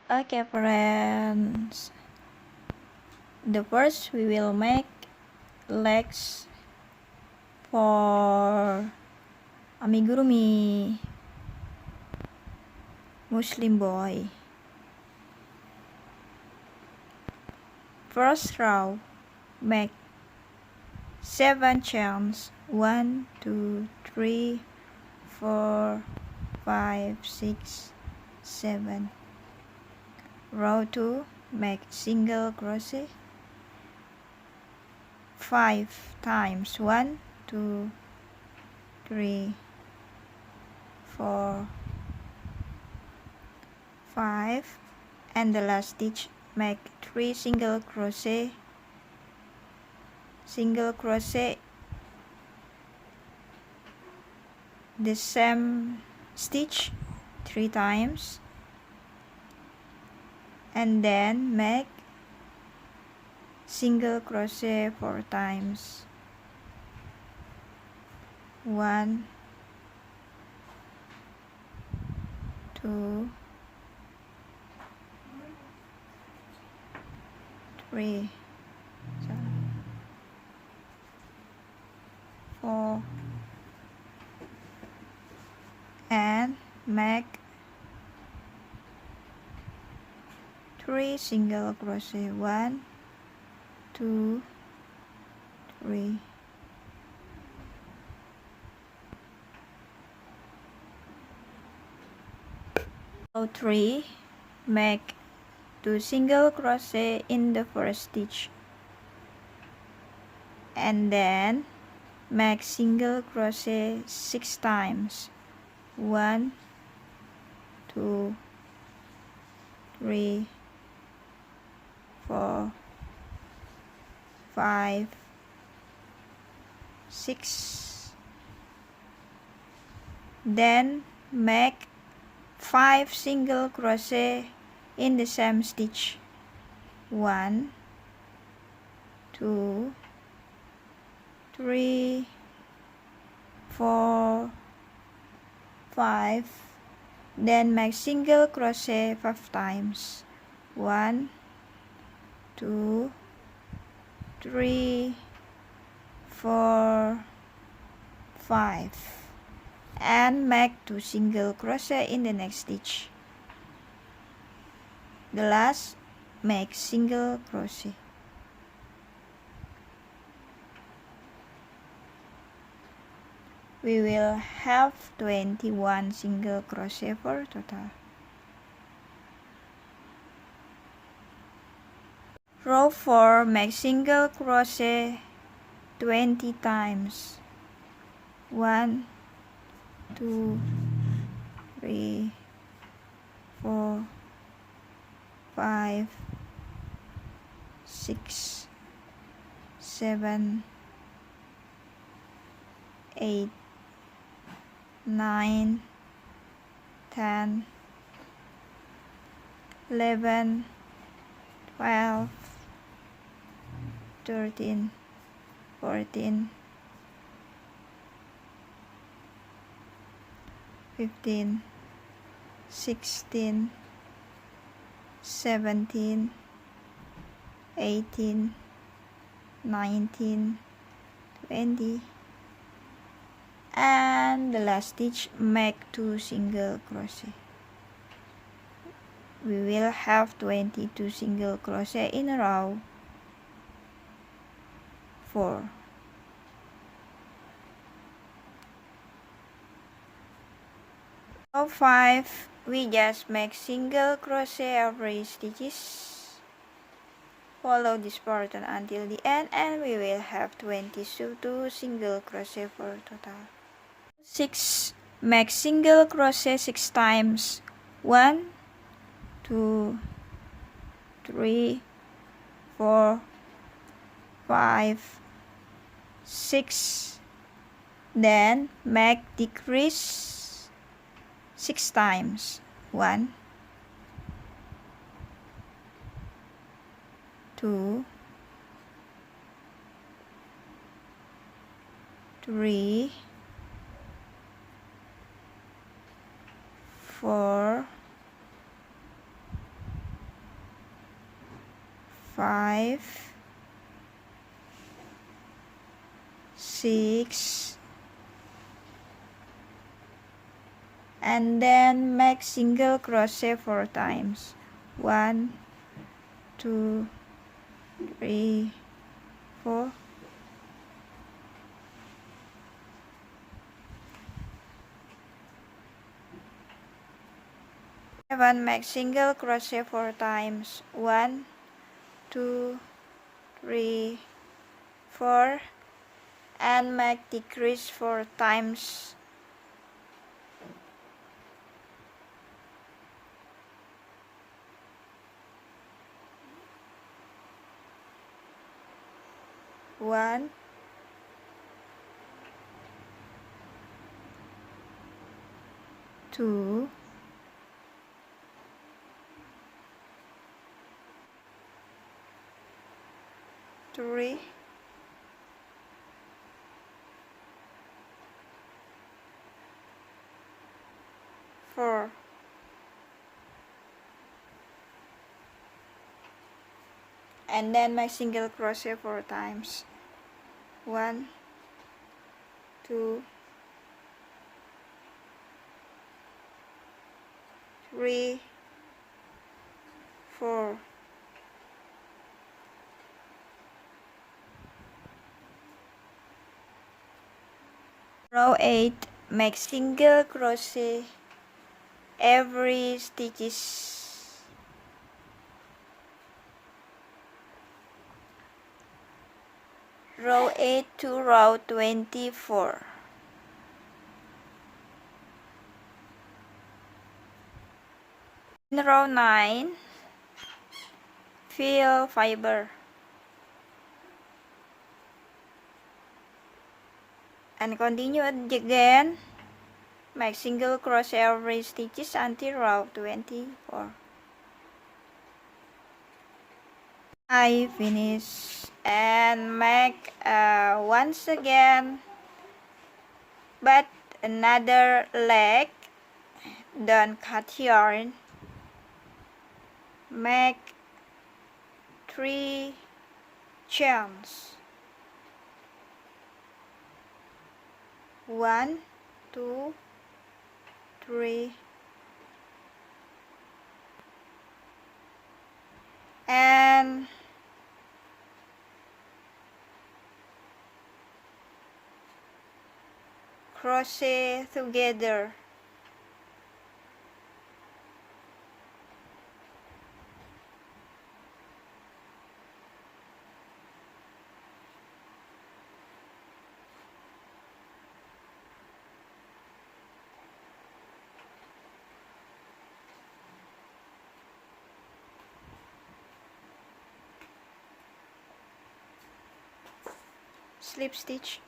Okay friends, the first we will make legs for amigurumi Muslim boy. First row, make 7 chains. 1 2 3 4 5 6 7. Row 2, make single crochet 5 times. 1 2 3 4 5, and the last stitch make 3 single crochet the same stitch 3 times, and then make single crochet 4 times. 1 2 3 4, and make 3 single crochet. 1 2 3. Row 3, make 2 single crochet in the first stitch, and then make single crochet 6 times. 1 2 3 4 5 6. Then make 5 single crochet in the same stitch. 1 2 3 4 5. Then make single crochet 5 times. 1 2 3 4 5, and make 2 single crochet in the next stitch. The last, make single crochet. We will have 21 single crochet for total. Row 4, make single crochet 20 times. 1 2 3 4 5 6 7 8 9 10 11 12 13 14 15 16 17 18 19 20, and the last stitch make 2 single crochet. We will have 22 single crochet in a row 4. Row 5, we just make single crochet every stitches. Follow this pattern until the end, and we will have 22 single crochet for total. 6, make single crochet 6 times. 1 2 3 4 5 6. Then make decrease 6 times. 1 2 3 4 5, 6, and then make single crochet 4 times. 1, 2, 3, 4. 7, make single crochet 4 times. 1, 2, 3, 4, and make decrease 4 times. One, two, three, 4. And then make single crochet 4 times. 1, 2, 3, 4. Row 8, make single crochet every stitches. Row 8 to row 24. In row 9, fill fiber and continue again. Make single crochet every stitches until row 24. I finish and make once again, but another leg. Don't cut yarn. Make 3 chains. 1, 2, 3, and crochet together. Slip stitch.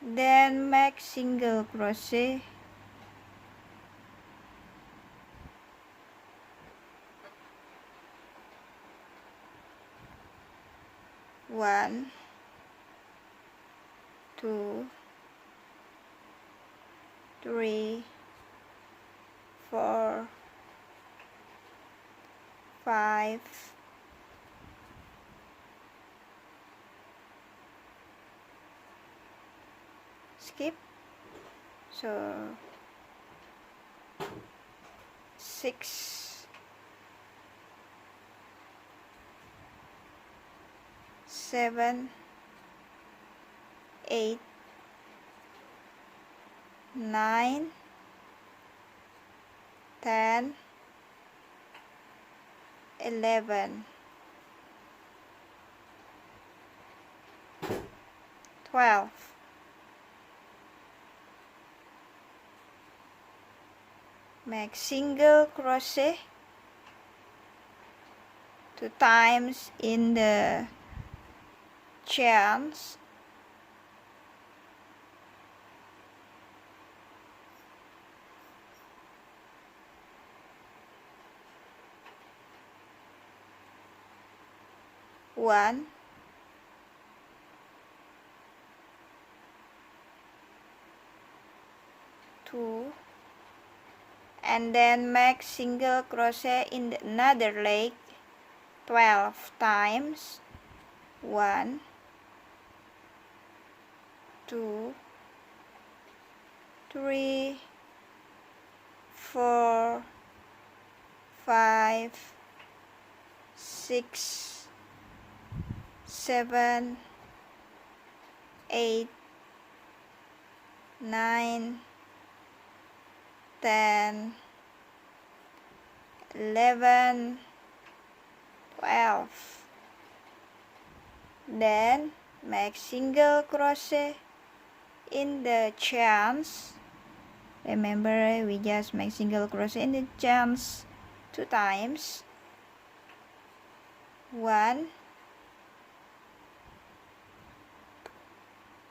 Then make single crochet. One, 2, 3, 4, 5, 6, 7, 8, 9, 10, 11, 12. Make single crochet 2 times in the chains. One, 2, and then make single crochet in the another leg 12 times. 1, 2, 3, 4, 5, 6, 7, 8, 9, 10, 11, 12. Then make single crochet in the chains. Remember, we just make single crochet in the chains 2 times. 1,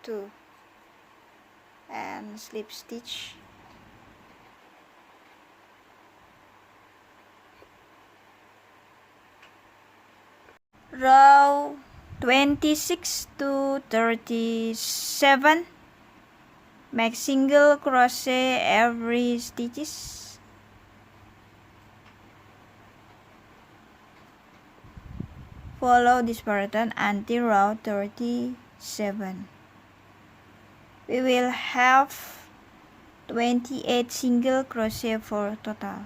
2, and slip stitch. Row 26 to 37, make single crochet every stitches. Follow this pattern until row 37. We will have 28 single crochet for total.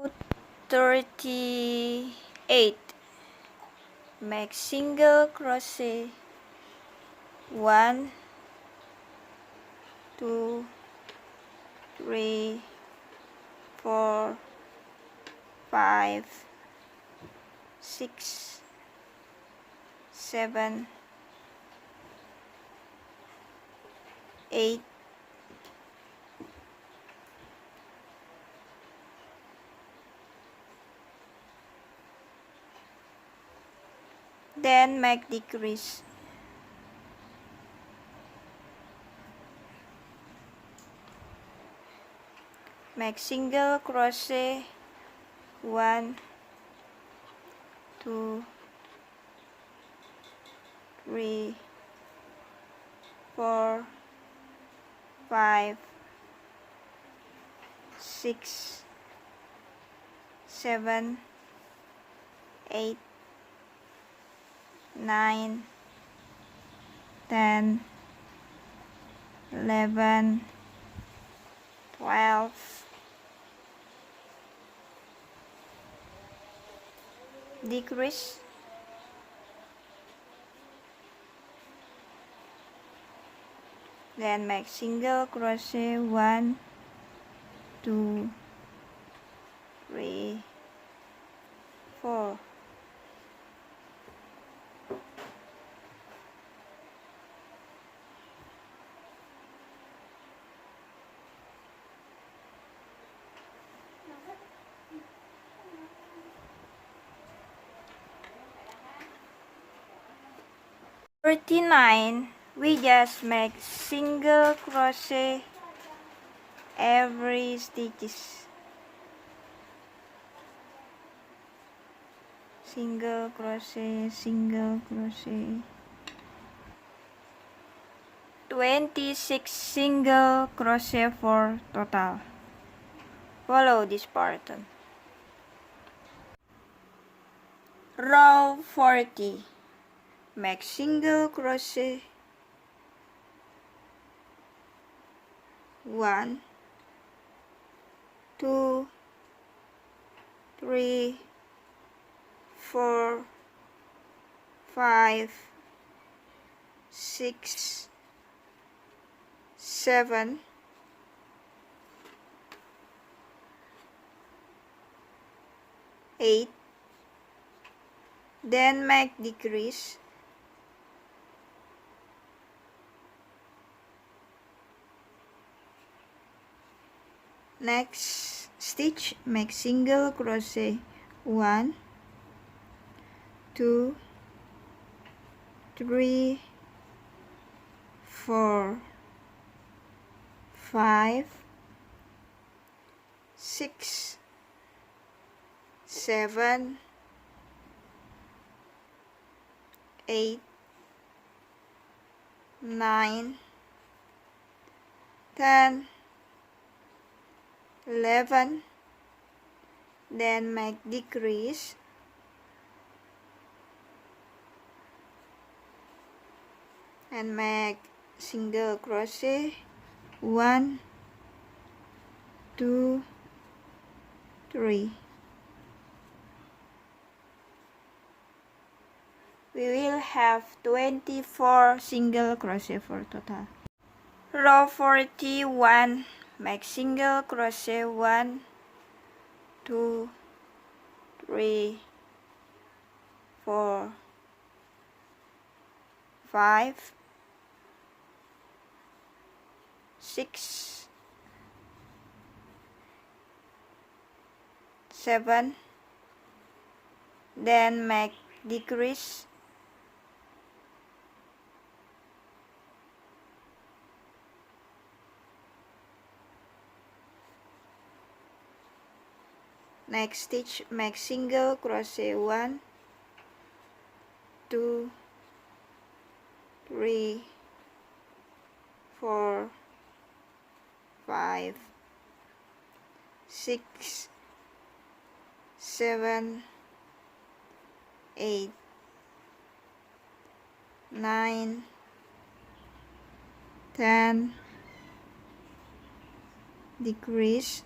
Row 38, make single crochet 1, 2, 3, 4, 5, 6, 7, 8, 10, make decrease. Make single crochet 1, 2, 3, 4, 5, 6, 7, 8, 9, 10, 11, 12, decrease, then make single crochet 1, 2, 3, 4. We just make single crochet every stitches. Single crochet, single crochet. 26 single crochet for total. Follow this pattern. Row 40. Make single crochet 1, 2, 3, 4, 5, 6, 7, 8, then make decrease. Next stitch, make single crochet 1, 2, 3, 4, 5, 6, 7, 8, 9, 10, 11, then make decrease. And make single crochet 1, 2, 3. We will have 24 single crochet for total. Row 41. Make single crochet 1, 2, 3, 4, 5, 6, 7, then make decrease. Next stitch, make single crochet 1, 2, 3, 4, 5, 6, 7, 8, 9, 10, decrease,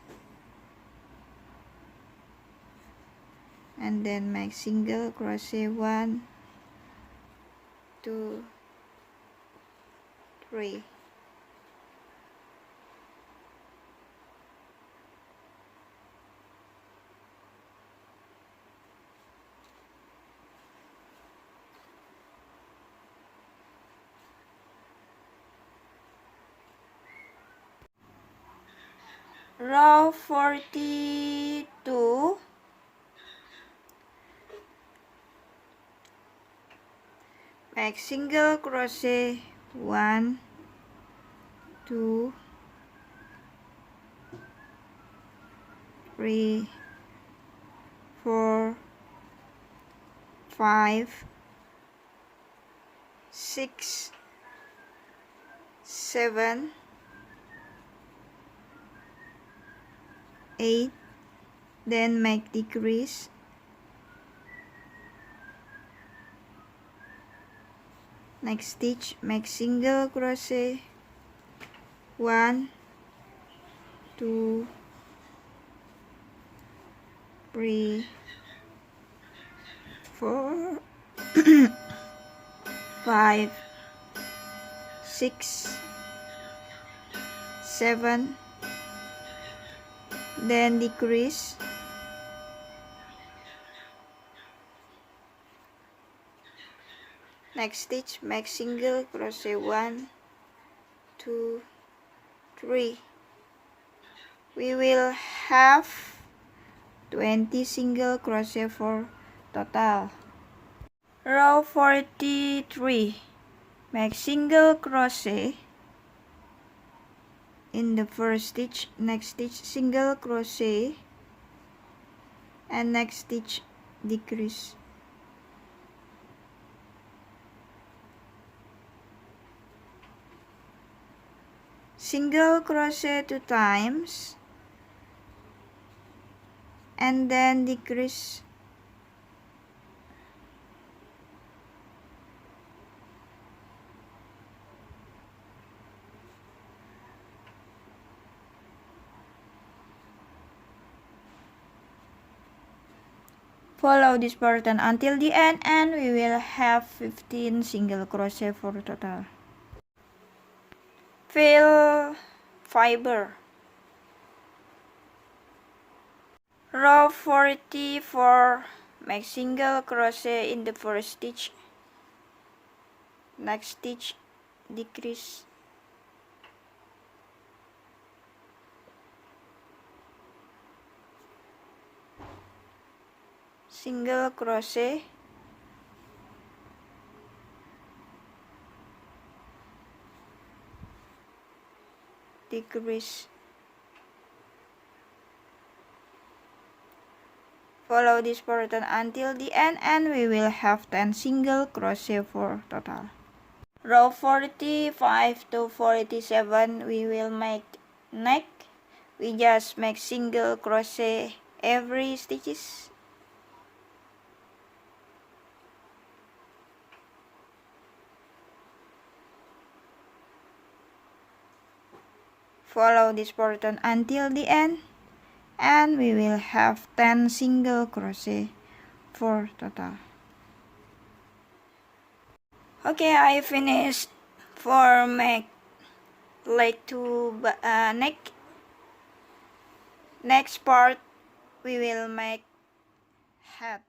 and then make single crochet 1, 2, 3. Row 42. Make single crochet 1, 2, 3, 4, 5, 6, 7, 8, then make decrease. Next stitch, make single crochet, 1, 2, 3, 4, 5, 6, 7, then decrease. Next stitch, make single crochet, 1, 2, 3. We will have 20 single crochet for total. Row 43, make single crochet in the first stitch. Next stitch, single crochet, and next stitch, decrease. Single crochet 2 times, and then decrease. Follow this pattern until the end, and we will have 15 single crochet for total. Fill fiber. Row 44, make single crochet in the first stitch. Next stitch, decrease. Single crochet, decrease. Follow this pattern until the end, and we will have 10 single crochet for total. Row 45 to 47, we will make neck. We just make single crochet every stitches. Follow this pattern until the end, and we will have 10 single crochet for total. Okay, I finished for make leg to neck. Next part, we will make head.